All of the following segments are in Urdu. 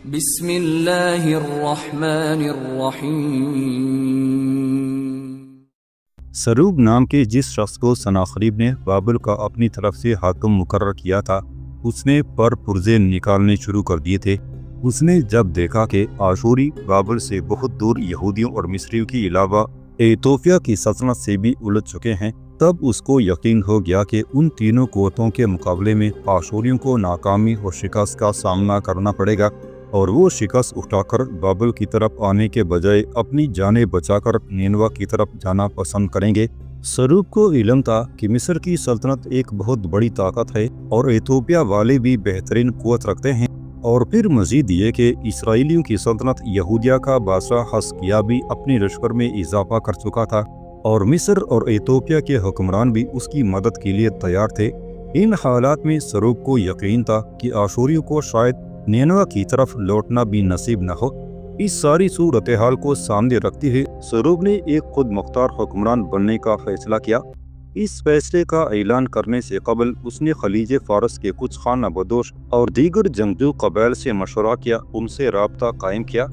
بسم اللہ الرحمن الرحیم۔ سروب نام کے جس شخص کو سناخریب نے بابل کا اپنی طرف سے حاکم مقرر کیا تھا، اس نے پرزے نکالنے شروع کر دیے تھے۔ اس نے جب دیکھا کہ آشوری بابل سے بہت دور یہودیوں اور مصریوں کے علاوہ ایتھوپیا کی سلطنت سے بھی الجھ چکے ہیں، تب اس کو یقین ہو گیا کہ ان تینوں قوتوں کے مقابلے میں آشوریوں کو ناکامی اور شکست کا سامنا کرنا پڑے گا، اور وہ شکست اٹھا کر بابل کی طرف آنے کے بجائے اپنی جانیں بچا کر نینوا کی طرف جانا پسند کریں گے۔ سروب کو علم تھا کہ مصر کی سلطنت ایک بہت بڑی طاقت ہے اور ایتھوپیا والے بھی بہترین قوت رکھتے ہیں، اور پھر مزید یہ کہ اسرائیلیوں کی سلطنت یہودیہ کا بادشاہ حزقیہ بھی اپنی لشکر میں اضافہ کر چکا تھا، اور مصر اور ایتھوپیا کے حکمران بھی اس کی مدد کے لیے تیار تھے۔ ان حالات میں سروب کو یقین تھا کہ آشوریوں کو شاید نینوا کی طرف لوٹنا بھی نصیب نہ ہو۔ اس ساری صورتحال کو سامنے رکھتے ہوئے سروب نے ایک خود مختار حکمران بننے کا فیصلہ کیا۔ اس فیصلے کا اعلان کرنے سے قبل اس نے خلیج فارس کے کچھ خانہ بدوش اور دیگر جنگجو قبائل سے مشورہ کیا، ان سے رابطہ قائم کیا،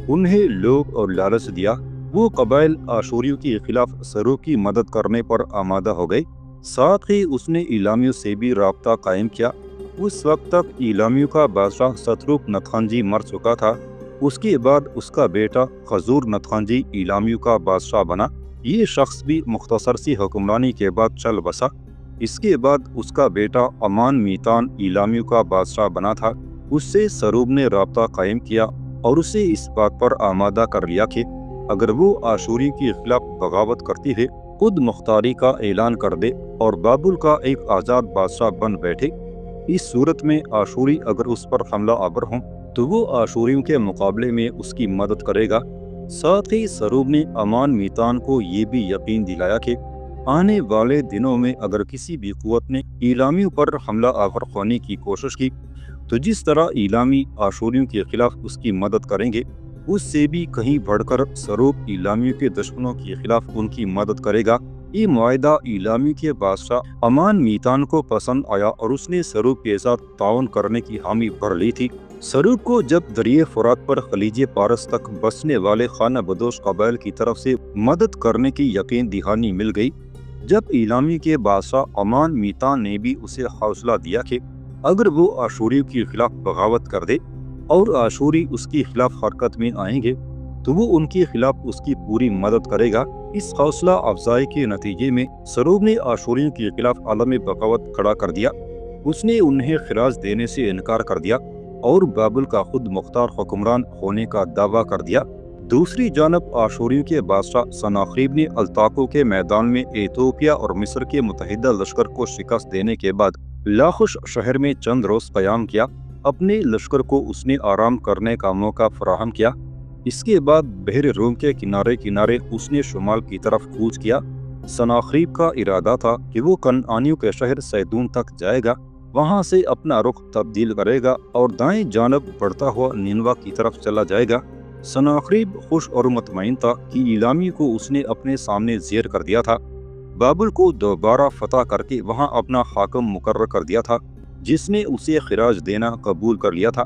انہیں لوگ اور لالچ دیا۔ وہ قبائل آشوریوں کے خلاف سروب کی مدد کرنے پر آمادہ ہو گئے۔ ساتھ ہی اس نے ایلامیوں سے بھی رابطہ قائم کیا۔ اس وقت تک ایلامیوں کا بادشاہ ستروک نتخانجی مر چکا تھا۔ اس کے بعد اس کا بیٹا خزور نتخانجی ایلامیوں کا بادشاہ بنا۔ یہ شخص بھی مختصر سی حکمرانی کے بعد چل بسا۔ اس کے بعد اس کا بیٹا امان میتان ایلامیوں کا بادشاہ بنا تھا۔ اس سے سروب نے رابطہ قائم کیا اور اسے اس بات پر آمادہ کر لیا کہ اگر وہ آشوری کے خلاف بغاوت کرتی ہے، خود مختاری کا اعلان کر دے اور بابل کا ایک آزاد بادشاہ بن بیٹھے۔ اس صورت میں آشوری اگر اس پر حملہ آور ہوں تو وہ آشوریوں کے مقابلے میں اس کی مدد کرے گا۔ ساتھ ہی سروب نے امان میتان کو یہ بھی یقین دلایا کہ آنے والے دنوں میں اگر کسی بھی قوت نے ایلامیوں پر حملہ آور ہونے کی کوشش کی تو جس طرح ایلامی آشوریوں کے خلاف اس کی مدد کریں گے، اس سے بھی کہیں بڑھ کر سروب ایلامیوں کے دشمنوں کے خلاف ان کی مدد کرے گا۔ یہ معاہدہ ایلامیوں کے بادشاہ امان میتان کو پسند آیا اور اس نے سروب کے ساتھ تعاون کرنے کی حامی بھر لی تھی۔ سروب کو جب دریائے فرات پر خلیج پارس تک بسنے والے خانہ بدوش قبائل کی طرف سے مدد کرنے کی یقین دہانی مل گئی، جب ایلامیوں کے بادشاہ امان میتان نے بھی اسے حوصلہ دیا کہ اگر وہ آشوریوں کے خلاف بغاوت کر دے اور آشوری اس کے خلاف حرکت میں آئیں گے تو وہ ان کے خلاف اس کی پوری مدد کرے گا۔ اس حوصلہ افزائی کے نتیجے میں سروب نے آشوریوں کے خلاف عالم بغاوت کھڑا کر دیا۔ اس نے انہیں خراج دینے سے انکار کر دیا اور بابل کا خود مختار حکمران ہونے کا دعویٰ کر دیا۔ دوسری جانب آشوریوں کے بادشاہ سناخریب نے التاکو کے میدان میں ایتھوپیا اور مصر کے متحدہ لشکر کو شکست دینے کے بعد لاخوش شہر میں چند روز قیام کیا۔ اپنے لشکر کو اس نے آرام کرنے کا موقع فراہم کیا۔ اس کے بعد بحر روم کے کنارے اس نے شمال کی طرف کوچ کیا۔ سناخریب کا ارادہ تھا کہ وہ کنعانیوں کے شہر سیدون تک جائے گا، وہاں سے اپنا رخ تبدیل کرے گا اور دائیں جانب بڑھتا ہوا نینوا کی طرف چلا جائے گا۔ سناخریب خوش اور مطمئن تھا کہ ایلامی کو اس نے اپنے سامنے زیر کر دیا تھا، بابل کو دوبارہ فتح کر کے وہاں اپنا حاکم مقرر کر دیا تھا، جس نے اسے خراج دینا قبول کر لیا تھا۔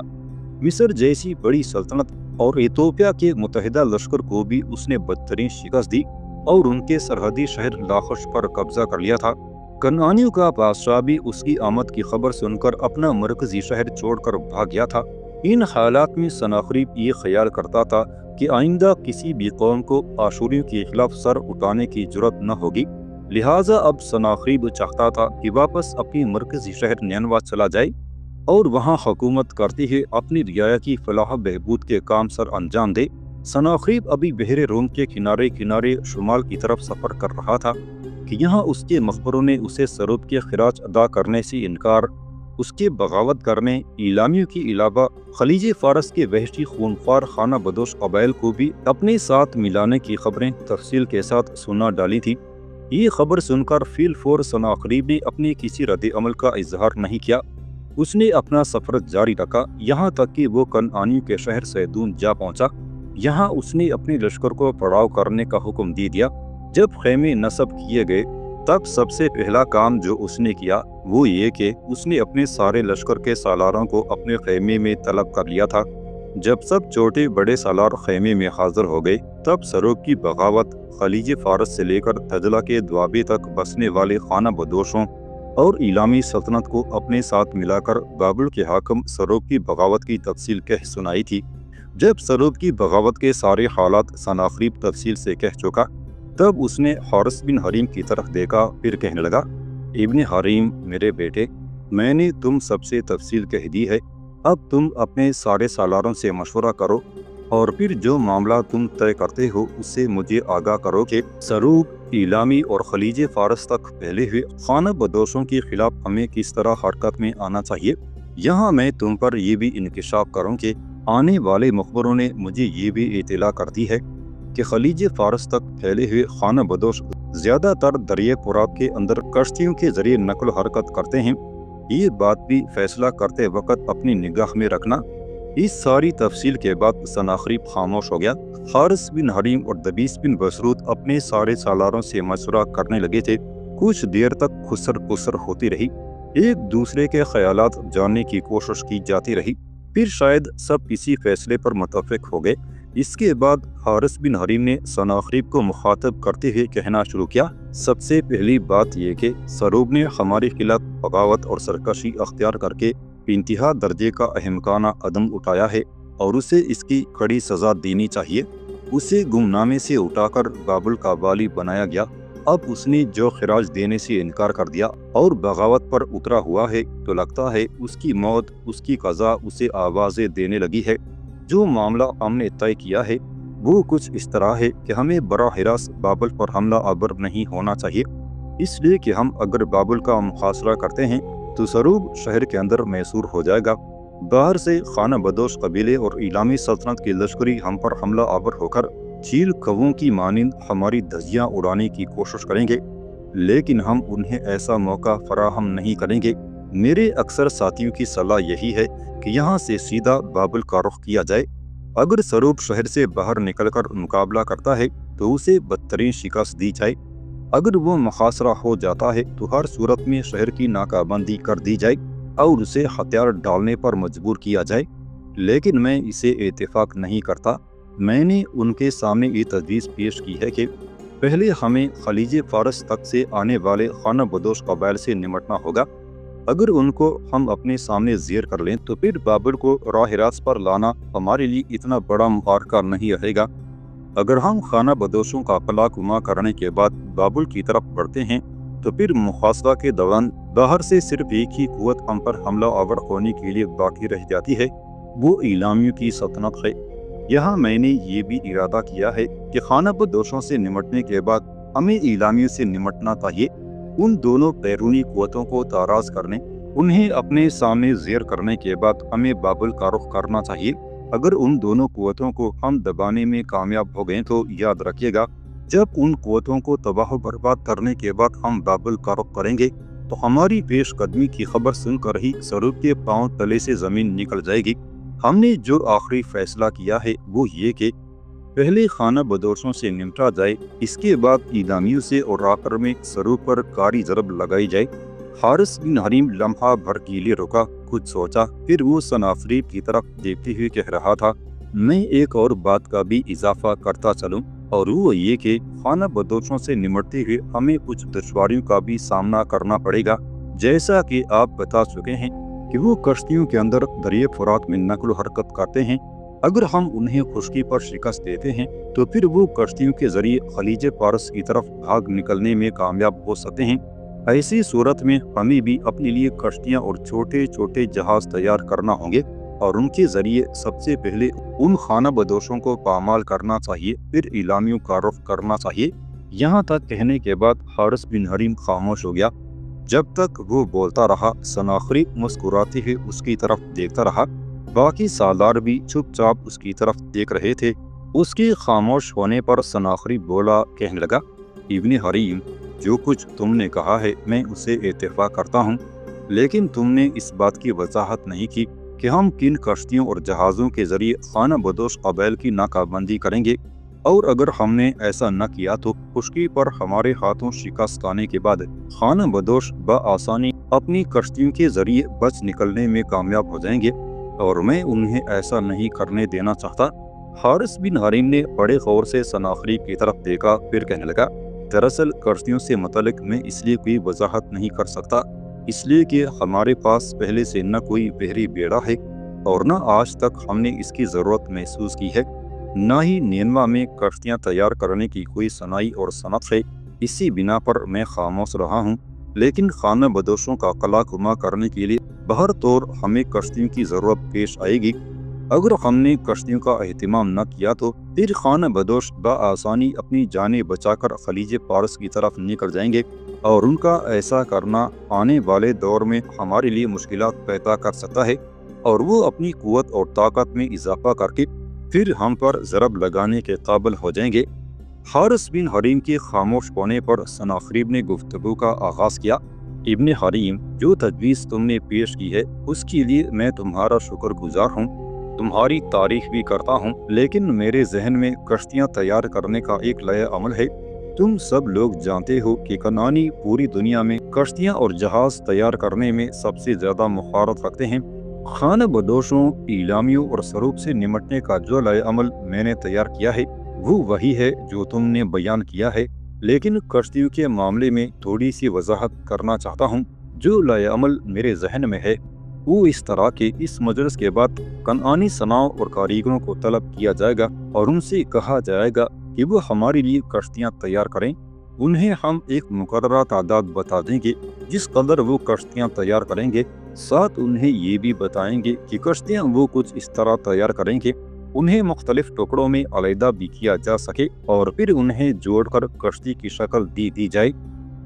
مصر جیسی بڑی سلطنت اور ایتھوپیا کے متحدہ لشکر کو بھی اس نے بدترین شکست دی اور ان کے سرحدی شہر لاخوش پر قبضہ کر لیا تھا۔ کنعانیوں کا بادشاہ بھی اس کی آمد کی خبر سن کر اپنا مرکزی شہر چھوڑ کر بھاگ گیا تھا۔ ان حالات میں سناخریب یہ خیال کرتا تھا کہ آئندہ کسی بھی قوم کو آشوریوں کے خلاف سر اٹھانے کی جرأت نہ ہوگی، لہٰذا اب سناخریب چاہتا تھا کہ واپس اپنی مرکزی شہر نینوا چلا جائے اور وہاں حکومت کرتے ہوئے اپنی رعایا کی فلاح و بہبود کے کام سر انجام دے۔ سناخریب ابھی بحر روم کے کنارے شمال کی طرف سفر کر رہا تھا کہ یہاں اس کے مخبروں نے اسے سروب کے خراج ادا کرنے سے انکار، اس کے بغاوت کرنے، ایلامیوں کے علاوہ خلیج فارس کے وحشی خونخوار خانہ بدوش قبائل کو بھی اپنے ساتھ ملانے کی خبریں تفصیل کے ساتھ سنا ڈالی تھی۔ یہ خبر سن کر فی الفور سناخریب نے اپنے کسی رد عمل کا اظہار نہیں کیا۔ اس نے اپنا سفر جاری رکھا یہاں تک کہ وہ کنعانیوں کے شہر سیدون جا پہنچا۔ یہاں اس نے اپنے لشکر کو پڑاؤ کرنے کا حکم دے دیا۔ جب خیمے نصب کیے گئے تب سب سے پہلا کام جو اس نے کیا وہ یہ کہ اس نے اپنے سارے لشکر کے سالاروں کو اپنے خیمے میں طلب کر لیا تھا۔ جب سب چھوٹے بڑے سالار خیمے میں حاضر ہو گئے تب سروب کی بغاوت خلیج فارس سے لے کر دجلہ کے دوابے تک بسنے والے خانہ بدوشوں اور ایلامی سلطنت کو اپنے ساتھ ملا کر بابل کے حاکم سروب کی بغاوت کی تفصیل کہہ سنائی تھی۔ جب سروب کی بغاوت کے سارے حالات سناخریب تفصیل سے کہہ چکا تب اس نے حارث بن حریم کی طرف دیکھا، پھر کہنے لگا، ابن حریم میرے بیٹے، میں نے تم سب سے تفصیل کہہ دی ہے، اب تم اپنے سارے سالاروں سے مشورہ کرو اور پھر جو معاملہ تم طے کرتے ہو اس سے مجھے آگاہ کرو کہ سروب، ایلامی اور خلیج فارس تک پھیلے ہوئے خانہ بدوشوں کے خلاف ہمیں کس طرح حرکت میں آنا چاہیے۔ یہاں میں تم پر یہ بھی انکشاف کروں کہ آنے والے مخبروں نے مجھے یہ بھی اطلاع کر دی ہے کہ خلیج فارس تک پھیلے ہوئے خانہ بدوش زیادہ تر دریائے فرات کے اندر کشتیوں کے ذریعے نقل و حرکت کرتے ہیں۔ یہ بات بھی فیصلہ کرتے وقت اپنی نگاہ میں رکھنا۔ اس ساری تفصیل کے بعد سناخریب خاموش ہو گیا۔ حارث بن حریم اور دبیس بن بسروت اپنے سارے سالاروں سے مشورہ کرنے لگے تھے۔ کچھ دیر تک خسر پسر ہوتی رہی، ایک دوسرے کے خیالات جاننے کی کوشش کی جاتی رہی، پھر شاید سب کسی فیصلے پر متفق ہو گئے۔ اس کے بعد حارث بن حریم نے سناخریب کو مخاطب کرتے ہوئے کہنا شروع کیا، سب سے پہلی بات یہ کہ سروب نے ہمارے خلاف بغاوت اور سرکشی اختیار کر کے انتہا درجے کا احمقانہ عدم اٹھایا ہے اور اسے اس کی کڑی سزا دینی چاہیے۔ اسے گمنامے سے اٹھا کر بابل کا والی بنایا گیا، اب اس نے جو خراج دینے سے انکار کر دیا اور بغاوت پر اترا ہوا ہے تو لگتا ہے اس کی موت، اس کی قضا اسے آوازیں دینے لگی ہے۔ جو معاملہ ہم نے طے کیا ہے وہ کچھ اس طرح ہے کہ ہمیں براہ راست بابل پر حملہ آور نہیں ہونا چاہیے، اس لیے کہ ہم اگر بابل کا محاصرہ کرتے ہیں تو سروب شہر کے اندر محصور ہو جائے گا۔ باہر سے خانہ بدوش قبیلے اور ایلامی سلطنت کی لشکری ہم پر حملہ آور ہو کر چیل کووں کی مانند ہماری دھجیاں اڑانے کی کوشش کریں گے، لیکن ہم انہیں ایسا موقع فراہم نہیں کریں گے۔ میرے اکثر ساتھیوں کی صلاح یہی ہے کہ یہاں سے سیدھا بابل کا رخ کیا جائے۔ اگر سروب شہر سے باہر نکل کر مقابلہ کرتا ہے تو اسے بدترین شکست دی جائے، اگر وہ محاصرہ ہو جاتا ہے تو ہر صورت میں شہر کی ناکہ بندی کر دی جائے اور اسے ہتھیار ڈالنے پر مجبور کیا جائے۔ لیکن میں اسے اتفاق نہیں کرتا۔ میں نے ان کے سامنے یہ تجویز پیش کی ہے کہ پہلے ہمیں خلیج فارس تک سے آنے والے خانہ بدوش قبائل سے نمٹنا ہوگا۔ اگر ان کو ہم اپنے سامنے زیر کر لیں تو پھر بابل کو راہ راست پر لانا ہمارے لیے اتنا بڑا معرکہ نہیں رہے گا۔ اگر ہم خانہ بدوشوں کا قلع گما کرنے کے بعد بابل کی طرف بڑھتے ہیں تو پھر محاصرہ کے دوران باہر سے صرف ایک ہی قوت ہم پر حملہ آور ہونے کے لیے باقی رہ جاتی ہے، وہ ایلامیوں کی سلطنت ہے۔ یہاں میں نے یہ بھی ارادہ کیا ہے کہ خانہ بدوشوں سے نمٹنے کے بعد ہمیں ایلامیوں سے نمٹنا چاہیے۔ ان دونوں بیرونی قوتوں کو تاراج کرنے، انہیں اپنے سامنے زیر کرنے کے بعد ہمیں بابل کا رخ کرنا چاہیے۔ اگر ان دونوں قوتوں کو ہم دبانے میں کامیاب ہو گئے تو یاد رکھیے گا، جب ان قوتوں کو تباہ و برباد کرنے کے بعد ہم بابل کا رخ کریں گے تو ہماری پیش قدمی کی خبر سن کر ہی سروب کے پاؤں تلے سے زمین نکل جائے گی۔ ہم نے جو آخری فیصلہ کیا ہے وہ یہ کہ پہلے خانہ بدوشوں سے نمٹا جائے، اس کے بعد ایلامیوں سے اور آخر میں سروب پر کاری ضرب لگائی جائے۔ حارث بن حریم لمحہ بھر کے لیے رکا، کچھ سوچا، پھر وہ سناخریب کی طرف دیکھتے ہوئے کہہ رہا تھا، میں ایک اور بات کا بھی اضافہ کرتا چلوں، اور وہ یہ کہ خانہ بدوشوں سے نمٹتے ہوئے ہمیں کچھ دشواریوں کا بھی سامنا کرنا پڑے گا۔ جیسا کہ آپ بتا چکے ہیں کہ وہ کشتیوں کے اندر دریائے فرات میں نقل و حرکت کرتے ہیں۔ اگر ہم انہیں خشکی پر شکست دیتے ہیں تو پھر وہ کشتیوں کے ذریعے خلیج فارس کی طرف بھاگ نکلنے میں کامیاب ہو سکتے ہیں۔ ایسی صورت میں ہمیں بھی اپنے لیے کشتیاں اور چھوٹے چھوٹے جہاز تیار کرنا ہوں گے اور ان کے ذریعے سب سے پہلے ان خانہ بدوشوں کو پامال کرنا چاہیے، پھر ایلامیوں کا رخ کرنا چاہیے۔ یہاں تک کہنے کے بعد حارث بن حریم خاموش ہو گیا۔ جب تک وہ بولتا رہا سناخریب مسکراتے ہوئے اس کی طرف دیکھتا رہا، باقی سالار بھی چپ چاپ اس کی طرف دیکھ رہے تھے۔ اس کے خاموش ہونے پر سناخریب بولا، کہنے لگا، ابن حریم، جو کچھ تم نے کہا ہے میں اسے اتفاق کرتا ہوں، لیکن تم نے اس بات کی وضاحت نہیں کی کہ ہم کن کشتیوں اور جہازوں کے ذریعے خانہ بدوش قبائل کی ناکہ بندی کریں گے، اور اگر ہم نے ایسا نہ کیا تو خشکی پر ہمارے ہاتھوں شکست آنے کے بعد خانہ بدوش بآسانی اپنی کشتیوں کے ذریعے بچ نکلنے میں کامیاب ہو جائیں گے۔ اور میں انہیں ایسا نہیں کرنے دینا چاہتا۔ حارث بن حریم نے بڑے غور سے سناخریب کی طرف دیکھا، پھر کہنے لگا، دراصل کشتیوں سے متعلق میں اس لیے کوئی وضاحت نہیں کر سکتا، اس لیے کہ ہمارے پاس پہلے سے نہ کوئی بحری بیڑا ہے اور نہ آج تک ہم نے اس کی ضرورت محسوس کی ہے، نہ ہی نینوا میں کشتیاں تیار کرنے کی کوئی صنائی اور صنعت ہے۔ اسی بنا پر میں خاموش رہا ہوں، لیکن خانہ بدوشوں کا قلع گما کرنے کے لیے بہر طور ہمیں کشتیوں کی ضرورت پیش آئے گی۔ اگر ہم نے کشتیوں کا اہتمام نہ کیا تو پھر خانہ بدوش بآسانی اپنی جانیں بچا کر خلیج فارس کی طرف نکل جائیں گے، اور ان کا ایسا کرنا آنے والے دور میں ہمارے لیے مشکلات پیدا کر سکتا ہے، اور وہ اپنی قوت اور طاقت میں اضافہ کر کے پھر ہم پر ضرب لگانے کے قابل ہو جائیں گے۔ حارث بن حریم کے خاموش ہونے پر سناخریب نے گفتگو کا آغاز کیا۔ ابن حریم، جو تجویز تم نے پیش کی ہے اس کے لیے میں تمہارا شکر گزار ہوں، تمہاری تعریف بھی کرتا ہوں، لیکن میرے ذہن میں کشتیاں تیار کرنے کا ایک نیا عمل ہے۔ تم سب لوگ جانتے ہو کہ کنعانی پوری دنیا میں کشتیاں اور جہاز تیار کرنے میں سب سے زیادہ مہارت رکھتے ہیں۔ خانہ بدوشوں، ایلامیوں اور سروب سے نمٹنے کا جو نیا عمل میں نے تیار کیا ہے وہ وہی ہے جو تم نے بیان کیا ہے، لیکن کشتیوں کے معاملے میں تھوڑی سی وضاحت کرنا چاہتا ہوں۔ جو نیا عمل میرے ذہن میں ہے وہ اس طرح کہ اس مجلس کے بعد کنعانی صناعوں اور کاریگروں کو طلب کیا جائے گا اور ان سے کہا جائے گا کہ وہ ہمارے لیے کشتیاں تیار کریں۔ انہیں ہم ایک مقررہ تعداد بتا دیں گے جس قدر وہ کشتیاں تیار کریں گے، ساتھ انہیں یہ بھی بتائیں گے کہ کشتیاں وہ کچھ اس طرح تیار کریں گے انہیں مختلف ٹکڑوں میں علیحدہ بھی کیا جا سکے، اور پھر انہیں جوڑ کر کشتی کی شکل دی جائے۔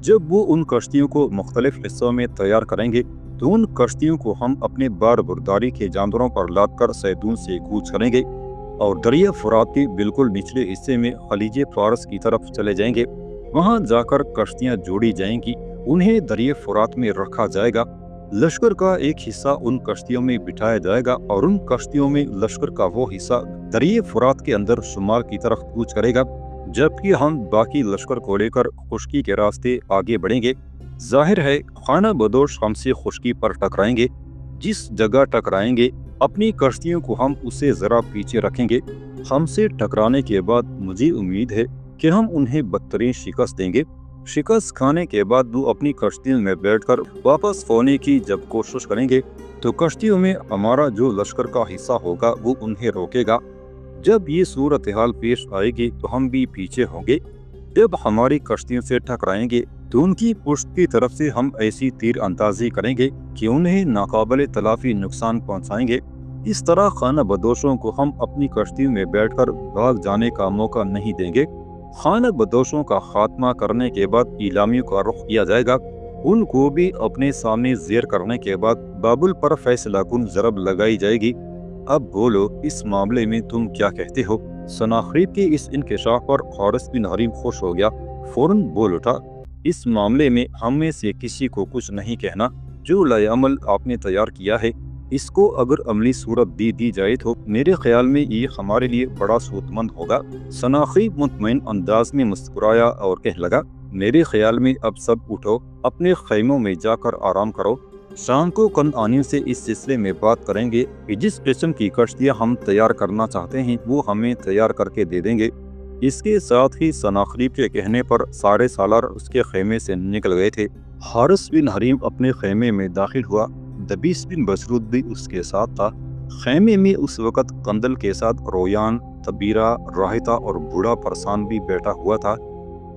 جب وہ ان کشتیوں کو مختلف حصوں میں تیار کریں گے تو ان کشتیوں کو ہم اپنے بار برداری کے جانوروں پر لاد کر سیدون سے کوچ کریں گے اور دریا فرات کے بالکل نچلے حصے میں خلیج فارس کی طرف چلے جائیں گے۔ وہاں جا کر کشتیاں جوڑی جائیں گی، انہیں دریا فرات میں رکھا جائے گا، لشکر کا ایک حصہ ان کشتیوں میں بٹھایا جائے گا اور ان کشتیوں میں لشکر کا وہ حصہ دریا فرات کے اندر شمال کی طرف کوچ کرے گا، جبکہ ہم باقی لشکر کو لے کر خشکی کے راستے آگے بڑھیں گے۔ ظاہر ہے خانہ بدوش ہم سے خشکی پر ٹکرائیں گے، جس جگہ ٹکرائیں گے اپنی کشتیوں کو ہم اسے ذرا پیچھے رکھیں گے۔ ہم سے ٹکرانے کے بعد مجھے امید ہے کہ ہم انہیں بدترین شکست دیں گے۔ شکست کھانے کے بعد وہ اپنی کشتیوں میں بیٹھ کر واپس ہونے کی جب کوشش کریں گے تو کشتیوں میں ہمارا جو لشکر کا حصہ ہوگا وہ انہیں روکے گا۔ جب یہ صورتحال پیش آئے گی تو ہم بھی پیچھے ہوں گے۔ جب ہماری کشتیوں سے ٹکرائیں گے تو ان کی پشت کی طرف سے ہم ایسی تیر اندازی کریں گے کہ انہیں ناقابل تلافی نقصان پہنچائیں گے۔ اس طرح خانہ بدوشوں کو ہم اپنی کشتیوں میں بیٹھ کر بھاگ جانے کا موقع نہیں دیں گے۔ خانہ بدوشوں کا خاتمہ کرنے کے بعد ایلامیوں کا رخ کیا جائے گا، ان کو بھی اپنے سامنے زیر کرنے کے بعد بابل پر فیصلہ کن ضرب لگائی جائے گی۔ اب بولو، اس معاملے میں تم کیا کہتے ہو؟ سناخریب کے اس انکشاف پر حارث بن حریم خوش ہو گیا، فوراً بول اٹھا، اس معاملے میں ہم میں سے کسی کو کچھ نہیں کہنا۔ جو نیا عمل آپ نے تیار کیا ہے اس کو اگر عملی صورت دی جائے تو میرے خیال میں یہ ہمارے لیے بڑا سود مند ہوگا۔ سناخریب مطمئن انداز میں مسکرایا اور کہنے لگا، میرے خیال میں اب سب اٹھو، اپنے خیموں میں جا کر آرام کرو، شام کو کنعانیوں سے اس سلسلے میں بات کریں گے کہ جس قسم کی کشتیاں ہم تیار کرنا چاہتے ہیں وہ ہمیں تیار کر کے دے دیں گے۔ اس کے ساتھ ہی سناخریب کے کہنے پر سارے سالار اس کے خیمے سے نکل گئے تھے۔ حارث بن حریم اپنے خیمے میں داخل ہوا، دبیس بن مسعود بھی اس کے ساتھ تھا۔ خیمے میں اس وقت قندل کے ساتھ رویان، تبیرہ، راہتا اور بوڑھا پرسان بھی بیٹھا ہوا تھا۔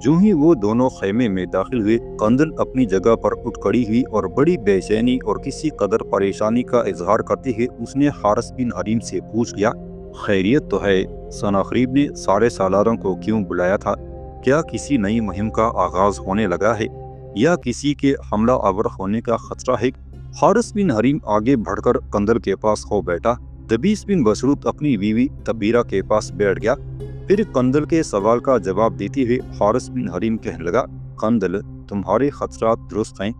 جو ہی وہ دونوں خیمے میں داخل ہوئے، قندل اپنی جگہ پر اٹھ کھڑی ہوئی اور بڑی بے چینی اور کسی قدر پریشانی کا اظہار کرتے ہوئے اس نے حارث بن حریم سے پوچھ لیا، خیریت تو ہے؟ سناخریب نے سارے سالاروں کو کیوں بلایا تھا؟ کیا کسی نئی مہم کا آغاز ہونے لگا ہے یا کسی کے حملہ آور ہونے کا خطرہ ہے؟ حارث بن حریم آگے بڑھ کر قندل کے پاس ہو بیٹھا، دبیس بن مسعود اپنی بیوی تبیرہ کے پاس بیٹھ گیا۔ پھر قندل کے سوال کا جواب دیتے ہوئے حارث بن حریم کہنے لگا، قندل، تمہارے خدشات درست ہیں،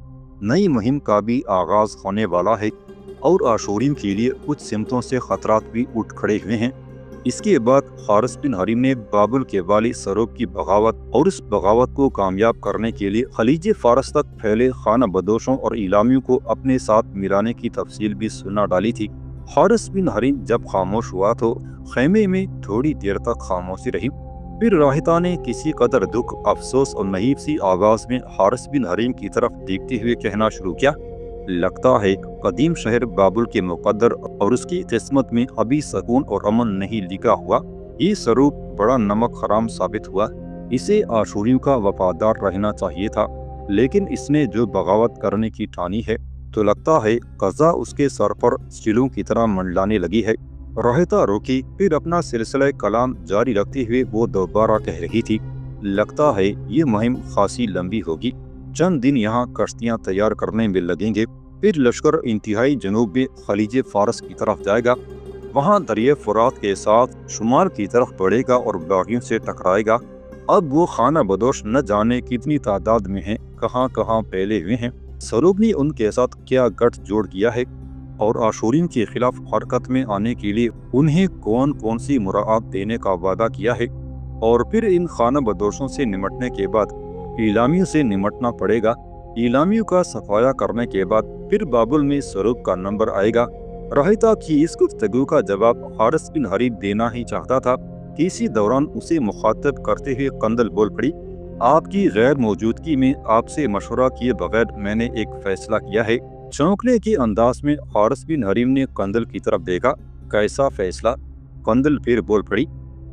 نئی مہم کا بھی آغاز ہونے والا ہے اور آشوریوں کے لیے کچھ سمتوں سے خطرات بھی اٹھ کھڑے ہوئے ہیں۔ اس کے بعد حارث بن حریم نے بابل کے والی سروب کی بغاوت اور اس بغاوت کو کامیاب کرنے کے لیے خلیج فارس تک پھیلے خانہ بدوشوں اور ایلامیوں کو اپنے ساتھ ملانے کی تفصیل بھی سنا ڈالی تھی۔ حارث بن حریم جب خاموش ہوا تو خیمے میں تھوڑی دیر تک خاموشی رہی۔ پھر راہتا نے کسی قدر دکھ، افسوس اور مہیب سی آواز میں حارث بن حریم کی طرف دیکھتے ہوئے کہنا شروع کیا، لگتا ہے قدیم شہر بابل کے مقدر اور اس کی قسمت میں ابھی سکون اور امن نہیں لکھا ہوا۔ یہ سروپ بڑا نمک حرام ثابت ہوا، اسے آشوریوں کا وفادار رہنا چاہیے تھا، لیکن اس نے جو بغاوت کرنے کی ٹھانی ہے تو لگتا ہے قضا اس کے سر پر چیلوں کی طرح منڈلانے لگی ہے۔ راہتا روکی، پھر اپنا سلسلہ کلام جاری رکھتے ہوئے وہ دوبارہ کہہ رہی تھی، لگتا ہے یہ مہم خاصی لمبی ہوگی، چند دن یہاں کشتیاں تیار کرنے میں لگیں گے، پھر لشکر انتہائی جنوب میں خلیج فارس کی طرف جائے گا، وہاں دریائے فرات کے ساتھ شمال کی طرف بڑھے گا اور باغیوں سے ٹکرائے گا۔ اب وہ خانہ بدوش نہ جانے کتنی تعداد میں ہیں، کہاں کہاں پھیلے ہوئے ہیں، سروب نے ان کے ساتھ کیا گٹھ جوڑ کیا ہے اور آشوریوں کے خلاف حرکت میں آنے کے لیے انہیں کون کون سی مراعات دینے کا وعدہ کیا ہے، اور پھر ان خانہ بدوشوں سے نمٹنے کے بعد ایلامیوں سے نمٹنا پڑے گا۔ ایلامیوں کا صفایا کرنے کے بعد پھر بابل میں سروب کا نمبر آئے گا۔ راہتا کی اس گفتگو کا جواب حارث بن حریم دینا ہی چاہتا تھا کہ اسی دوران اسے مخاطب کرتے ہوئے قندل بول پڑی، آپ کی غیر موجودگی میں آپ سے مشورہ کیے بغیر میں نے ایک فیصلہ کیا ہے۔ چونکنے کے انداز میں حارث بن حریم نے قندل کی طرف دیکھا، کیسا فیصلہ؟ قندل پھر بول پڑی،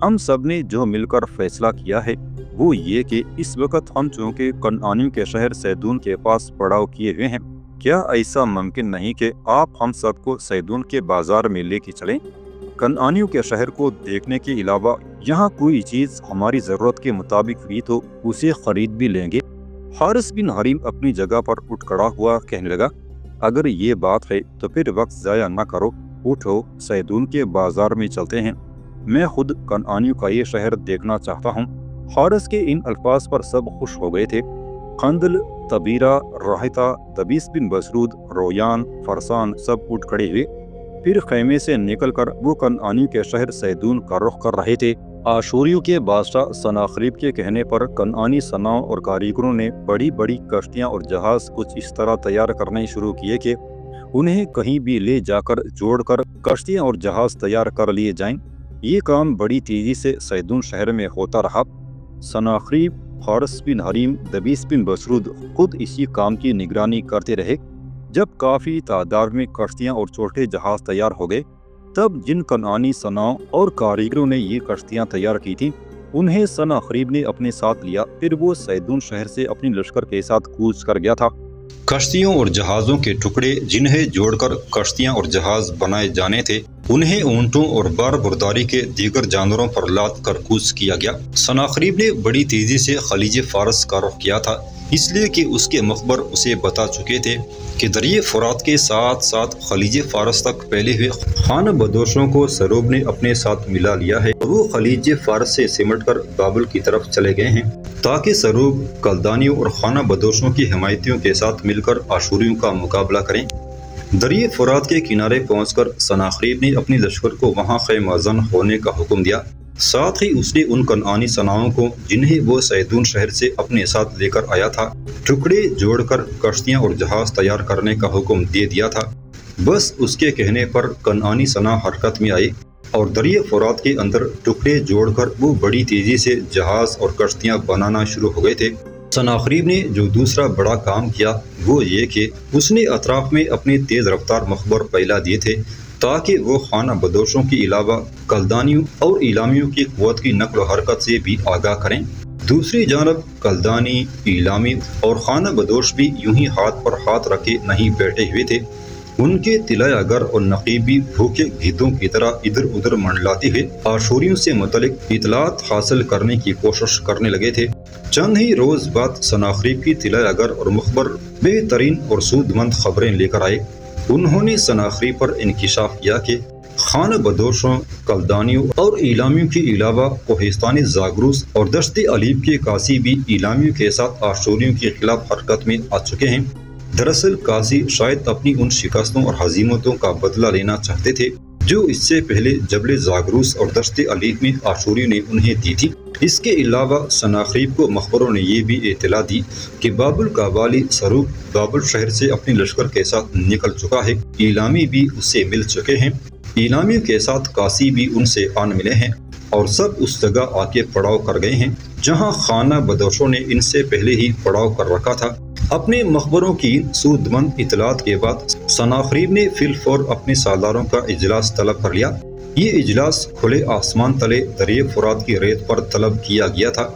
ہم سب نے جو مل کر فیصلہ کیا ہے وہ یہ کہ اس وقت ہم چونکہ کنعانیوں کے شہر سیدون کے پاس پڑاؤ کیے ہوئے ہیں، کیا ایسا ممکن نہیں کہ آپ ہم سب کو سیدون کے بازار میں لے کے چلیں؟ کنعانیوں کے شہر کو دیکھنے کے علاوہ یہاں کوئی چیز ہماری ضرورت کے مطابق ہوئی تو اسے خرید بھی لیں گے۔ حارث بن حریم اپنی جگہ پر اٹھ کھڑا ہوا کہنے لگا، اگر یہ بات ہے تو پھر وقت ضائع نہ کرو، اٹھو سیدون کے بازار میں چلتے ہیں، میں خود کنعانیوں کا یہ شہر دیکھنا چاہتا ہوں۔ حارث کے ان الفاظ پر سب خوش ہو گئے تھے۔ قندل، طبیرہ، راہتا، دبیس بن بسرود، رویان، فرسان سب اٹھ کھڑے ہوئے، پھر خیمے سے نکل کر وہ کنعانیوں کے شہر سیدون کا رخ کر رہے تھے۔ آشوریوں کے بادشاہ سناخریب کے کہنے پر کنعانی صناعوں اور کاریگروں نے بڑی بڑی کشتیاں اور جہاز کچھ اس طرح تیار کرنے شروع کیے کہ انہیں کہیں بھی لے جا کر جوڑ کر کشتیاں اور جہاز تیار کر لیے جائیں۔ یہ کام بڑی تیزی سے سیدون شہر میں ہوتا رہا۔ سناخریب، حارث بن حریم، دبیس بن بسرود خود اسی کام کی نگرانی کرتے رہے۔ جب کافی تعداد میں کشتیاں اور چھوٹے جہاز تیار ہو گئے، تب جن کنعانی صناعوں اور کاریگروں نے یہ کشتیاں تیار کی تھیں انہیں سناخریب نے اپنے ساتھ لیا، پھر وہ سیدون شہر سے اپنی لشکر کے ساتھ کوچ کر گیا تھا۔ کشتیوں اور جہازوں کے ٹکڑے جنہیں جوڑ کر کشتیاں اور جہاز بنائے جانے تھے انہیں اونٹوں اور بار برداری کے دیگر جانوروں پر لاد کر کوچ کیا گیا۔ سناخریب نے بڑی تیزی سے خلیج فارس کا رخ کیا تھا، اس لیے کہ اس کے مخبر اسے بتا چکے تھے کہ دریائے فرات کے ساتھ ساتھ خلیج فارس تک پھیلے ہوئے خانہ بدوشوں کو سروب نے اپنے ساتھ ملا لیا ہے، اور وہ خلیج فارس سے سمٹ کر بابل کی طرف چلے گئے ہیں تاکہ سروب کلدانیوں اور خانہ بدوشوں کی حمایتیوں کے ساتھ مل کر آشوریوں کا مقابلہ کریں۔ دریائے فرات کے کنارے پہنچ کر سناخریب نے اپنی لشکر کو وہاں خیمہ زن ہونے کا حکم دیا، ساتھ ہی اس نے ان کنعانی صناعوں کو جنہیں وہ سیدون شہر سے اپنے ساتھ لے کر آیا تھا ٹکڑے جوڑ کر کشتیاں اور جہاز تیار کرنے کا حکم دے دیا تھا۔ بس اس کے کہنے پر کنعانی صناع حرکت میں آئے اور دریائے فرات کے اندر ٹکڑے جوڑ کر وہ بڑی تیزی سے جہاز اور کشتیاں بنانا شروع ہو گئے تھے۔ سناخریب نے جو دوسرا بڑا کام کیا وہ یہ کہ اس نے اطراف میں اپنے تیز رفتار مخبر پھیلا دیے تھے تاکہ وہ خانہ بدوشوں کے علاوہ کلدانیوں اور ایلامیوں کی قوت کی نقل و حرکت سے بھی آگاہ کریں۔ دوسری جانب کلدانی، ایلامی اور خانہ بدوش بھی یوں ہی ہاتھ پر ہاتھ رکھے نہیں بیٹھے ہوئے تھے، ان کے طلایہ اگر اور نقیبی بھوکے گھیدوں کی طرح ادھر ادھر منڈلاتے ہوئے آشوریوں سے متعلق اطلاعات حاصل کرنے کی کوشش کرنے لگے تھے۔ چند ہی روز بعد سناخریب کی طلایہ اگر اور مخبر بہترین اور سود مند خبریں لے کر آئے۔ انہوں نے سناخریب پر انکشاف کیا کہ خانہ بدوشوں، کلدانیوں اور ایلامیوں کے علاوہ کوہستانی زاگروس اور دشت علیب کے کاسی بھی ایلامیوں کے ساتھ آشوریوں کے خلاف حرکت میں آ چکے ہیں۔ دراصل کاسی شاید اپنی ان شکستوں اور ہزیمتوں کا بدلہ لینا چاہتے تھے جو اس سے پہلے جبل زاگروس اور دشت علیب میں آشوریوں نے انہیں دی تھی۔ اس کے علاوہ سناخریب کو مخبروں نے یہ بھی اطلاع دی کہ بابل کا والی سروق بابل شہر سے اپنے لشکر کے ساتھ نکل چکا ہے، ایلامی بھی اس سے مل چکے ہیں انعامیوں کے ساتھ قاسی بھی ان سے آن ملے ہیں اور سب اس جگہ آ کے پڑاؤ کر گئے ہیں جہاں خانہ بدوشوں نے ان سے پہلے ہی پڑاؤ کر رکھا تھا۔ اپنے مخبروں کی سود مند اطلاعات کے بعد سناخریب نے فی الفور اپنے سالاروں کا اجلاس طلب کر لیا۔ یہ اجلاس کھلے آسمان تلے دریائے فرات کی ریت پر طلب کیا گیا تھا۔